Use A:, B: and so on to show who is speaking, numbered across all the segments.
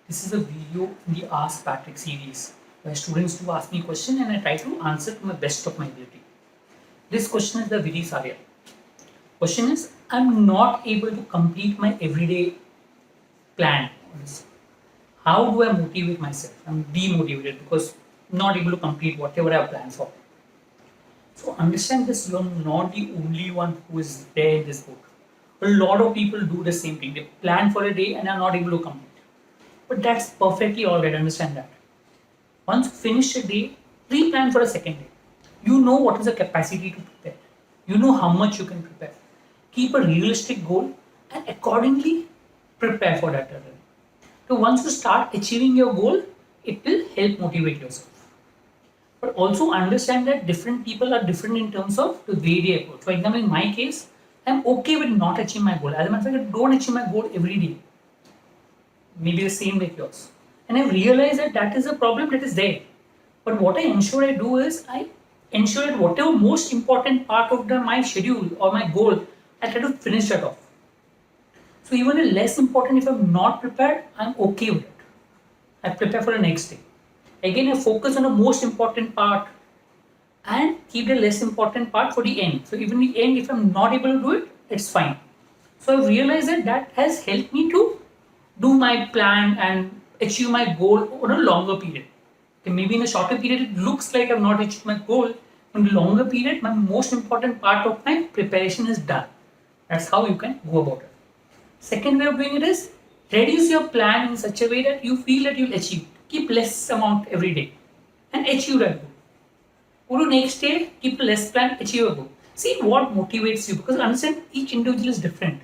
A: This is a video in the Ask Patrick series where students do ask me a question and I try to answer to my best of my ability. This question is the Vidi Sarya. Question is, I'm not able to complete my everyday plan. How do I motivate myself? I'm demotivated because I'm not able to complete whatever I have planned for. So understand this, you're not the only one who is there in this book. A lot of people do the same thing. They plan for a day and are not able to complete. But that's perfectly alright, understand that. Once you finish a day, pre-plan for a second day. You know what is the capacity to prepare. You know how much you can prepare. Keep a realistic goal and accordingly prepare for that. So once you start achieving your goal, it will help motivate yourself. But also understand that different people are different in terms of the way they approach. For example, in my case, I'm okay with not achieving my goal. As a matter of fact, I don't achieve my goal every day. Maybe the same like yours. And I realized that that is a problem that is there. But what I ensure I do is I ensure that whatever most important part of my schedule or my goal, I try to finish that off. So even the less important, if I'm not prepared, I'm okay with it. I prepare for the next day. Again, I focus on the most important part and keep the less important part for the end. So even the end, if I'm not able to do it, it's fine. So I realized that that has helped me to do my plan and achieve my goal on a longer period. Okay, maybe in a shorter period, it looks like I've not achieved my goal. In the longer period, my most important part of my preparation is done. That's how you can go about it. Second way of doing it is reduce your plan in such a way that you feel that you'll achieve. Keep less amount every day and achieve that goal. Go to next day, keep a less plan, achieve a goal. See what motivates you because understand each individual is different.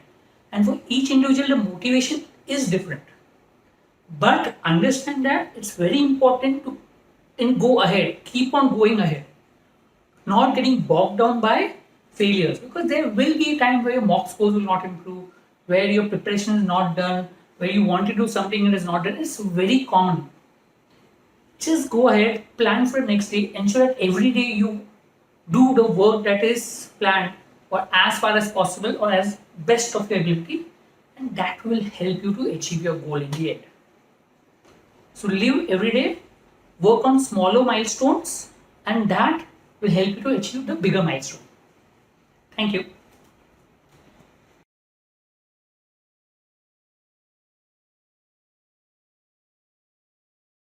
A: And for each individual, the motivation is different. But understand that it's very important to go ahead, keep on going ahead, not getting bogged down by failures because there will be a time where your mock scores will not improve, where your preparation is not done, where you want to do something and is not done. It's very common. Just go ahead, plan for the next day, ensure that every day you do the work that is planned or as far as possible or as best of your ability, and that will help you to achieve your goal in the end. So live every day, work on smaller milestones, and that will help you to achieve the bigger milestone. Thank you.